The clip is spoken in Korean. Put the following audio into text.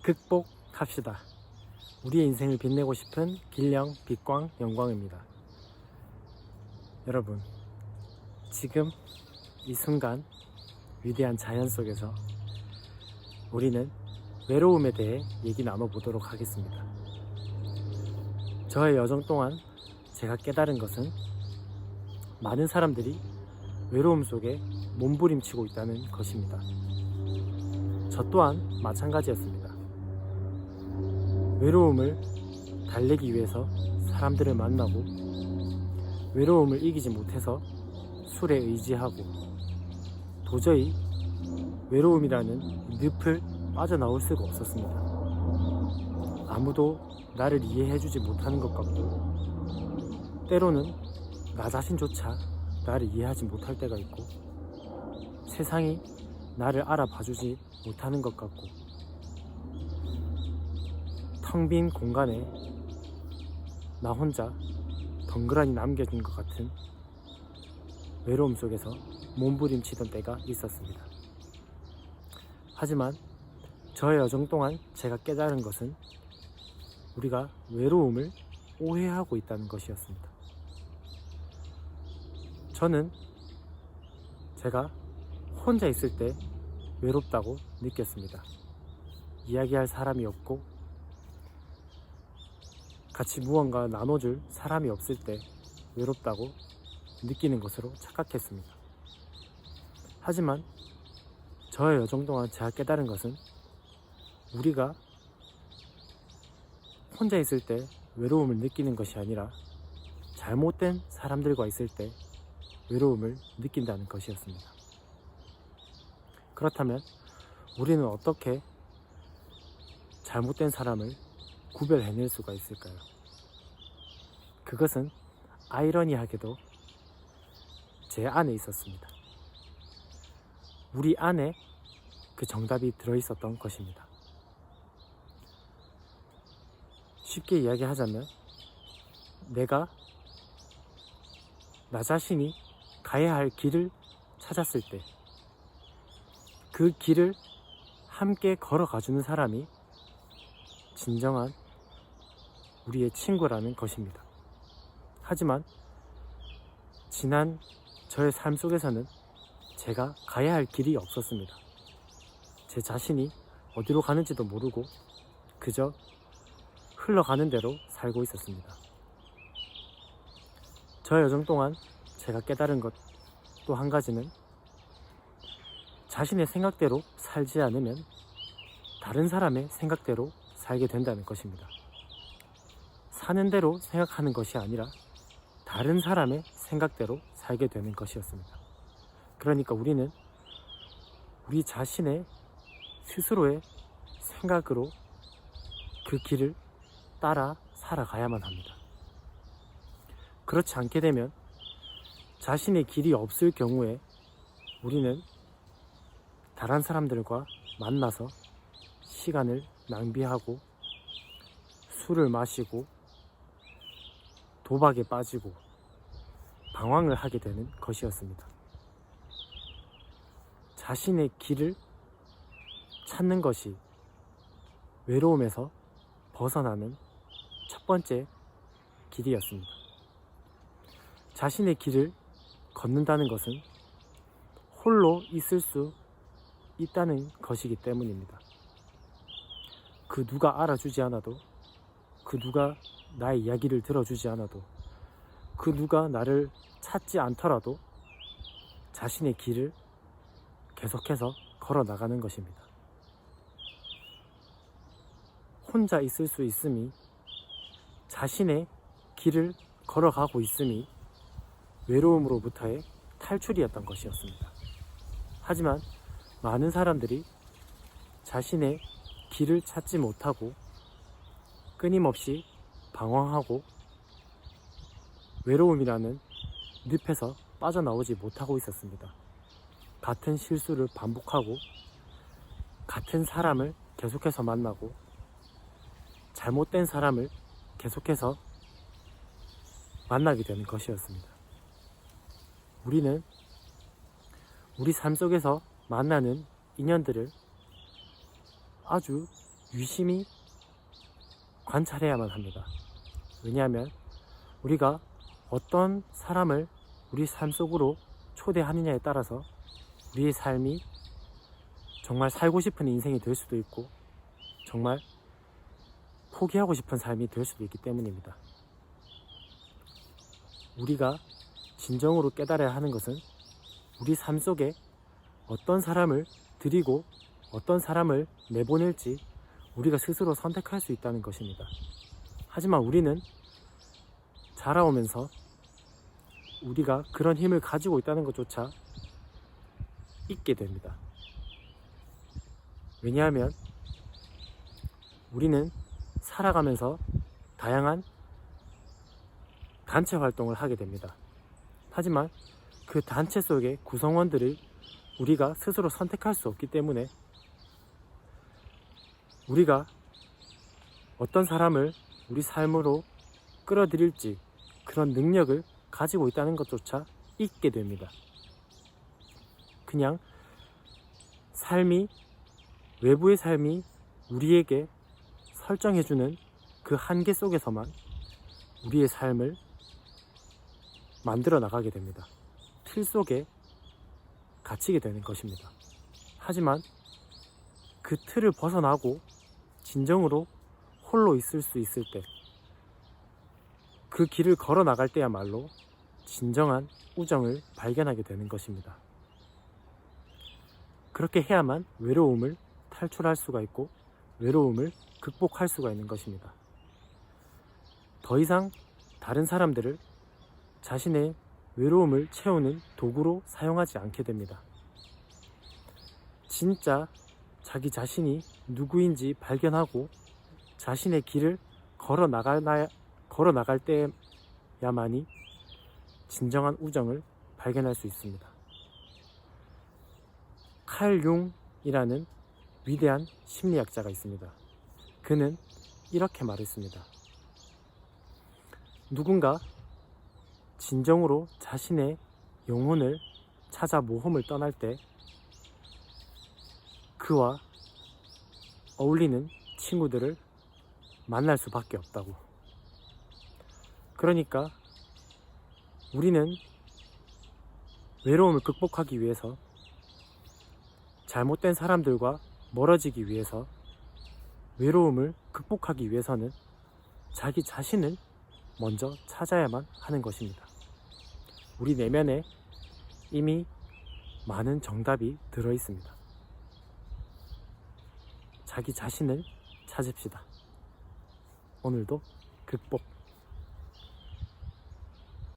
극복합시다. 우리의 인생을 빛내고 싶은 길령, 빛광, 영광입니다. 여러분, 지금 이 순간 위대한 자연 속에서 우리는 외로움에 대해 얘기 나눠보도록 하겠습니다. 저의 여정 동안 제가 깨달은 것은 많은 사람들이 외로움 속에 몸부림치고 있다는 것입니다. 저 또한 마찬가지였습니다. 외로움을 달래기 위해서 사람들을 만나고, 외로움을 이기지 못해서 술에 의지하고, 도저히 외로움이라는 늪을 빠져나올 수가 없었습니다. 아무도 나를 이해해주지 못하는 것 같고, 때로는 나 자신조차 나를 이해하지 못할 때가 있고, 세상이 나를 알아봐주지 못하는 것 같고, 텅 빈 공간에 나 혼자 덩그러니 남겨진 것 같은 외로움 속에서 몸부림치던 때가 있었습니다. 하지만 저의 여정 동안 제가 깨달은 것은 우리가 외로움을 오해하고 있다는 것이었습니다. 저는 제가 혼자 있을 때 외롭다고 느꼈습니다. 이야기할 사람이 없고 같이 무언가 나눠줄 사람이 없을 때 외롭다고 느끼는 것으로 착각했습니다. 하지만 저의 여정 동안 제가 깨달은 것은 우리가 혼자 있을 때 외로움을 느끼는 것이 아니라 잘못된 사람들과 있을 때 외로움을 느낀다는 것이었습니다. 그렇다면 우리는 어떻게 잘못된 사람을 구별해낼 수가 있을까요? 그것은 아이러니하게도 제 안에 있었습니다. 우리 안에 그 정답이 들어있었던 것입니다. 쉽게 이야기하자면, 내가 나 자신이 가야 할 길을 찾았을 때 그 길을 함께 걸어가주는 사람이 진정한 우리의 친구라는 것입니다. 하지만 지난 저의 삶 속에서는 제가 가야 할 길이 없었습니다. 제 자신이 어디로 가는지도 모르고 그저 흘러가는 대로 살고 있었습니다. 저의 여정 동안 제가 깨달은 것 또 한 가지는, 자신의 생각대로 살지 않으면 다른 사람의 생각대로 살게 된다는 것입니다. 사는 대로 생각하는 것이 아니라 다른 사람의 생각대로 살게 되는 것이었습니다. 그러니까 우리는 우리 자신의 스스로의 생각으로 그 길을 따라 살아가야만 합니다. 그렇지 않게 되면, 자신의 길이 없을 경우에 우리는 다른 사람들과 만나서 시간을 낭비하고 술을 마시고 도박에 빠지고 방황을 하게 되는 것이었습니다. 자신의 길을 찾는 것이 외로움에서 벗어나는 첫 번째 길이었습니다. 자신의 길을 걷는다는 것은 홀로 있을 수 있다는 것이기 때문입니다. 그 누가 알아주지 않아도, 그 누가 나의 이야기를 들어주지 않아도, 그 누가 나를 찾지 않더라도 자신의 길을 계속해서 걸어 나가는 것입니다. 혼자 있을 수 있음이, 자신의 길을 걸어가고 있음이 외로움으로부터의 탈출이었던 것이었습니다. 하지만 많은 사람들이 자신의 길을 찾지 못하고 끊임없이 방황하고 외로움이라는 늪에서 빠져나오지 못하고 있었습니다. 같은 실수를 반복하고 같은 사람을 계속해서 만나고 잘못된 사람을 계속해서 만나게 되는 것이었습니다. 우리는 우리 삶 속에서 만나는 인연들을 아주 유심히 관찰해야만 합니다. 왜냐하면 우리가 어떤 사람을 우리 삶 속으로 초대하느냐에 따라서 우리의 삶이 정말 살고 싶은 인생이 될 수도 있고 정말 포기하고 싶은 삶이 될 수도 있기 때문입니다. 우리가 진정으로 깨달아야 하는 것은 우리 삶 속에 어떤 사람을 들이고 어떤 사람을 내보낼지 우리가 스스로 선택할 수 있다는 것입니다. 하지만 우리는 자라오면서 우리가 그런 힘을 가지고 있다는 것조차 잊게 됩니다. 왜냐하면 우리는 살아가면서 다양한 단체 활동을 하게 됩니다. 하지만 그 단체 속의 구성원들을 우리가 스스로 선택할 수 없기 때문에 우리가 어떤 사람을 우리 삶으로 끌어들일지 그런 능력을 가지고 있다는 것조차 잊게 됩니다. 그냥 외부의 삶이 우리에게 설정해주는 그 한계 속에서만 우리의 삶을 만들어 나가게 됩니다. 틀 속에 갇히게 되는 것입니다. 하지만 그 틀을 벗어나고 진정으로 홀로 있을 수 있을 때, 그 길을 걸어 나갈 때야말로 진정한 우정을 발견하게 되는 것입니다. 그렇게 해야만 외로움을 탈출할 수가 있고 외로움을 극복할 수가 있는 것입니다. 더 이상 다른 사람들을 자신의 외로움을 채우는 도구로 사용하지 않게 됩니다. 진짜 자기 자신이 누구인지 발견하고 자신의 길을 걸어 나갈 때야만이 진정한 우정을 발견할 수 있습니다. 칼 융이라는 위대한 심리학자가 있습니다. 그는 이렇게 말했습니다. 누군가 진정으로 자신의 영혼을 찾아 모험을 떠날 때 그와 어울리는 친구들을 만날 수밖에 없다고. 그러니까 우리는 외로움을 극복하기 위해서 잘못된 사람들과 멀어지기 위해서 외로움을 극복하기 위해서는 자기 자신을 먼저 찾아야만 하는 것입니다. 우리 내면에 이미 많은 정답이 들어 있습니다. 자기 자신을 찾읍시다. 오늘도 극복.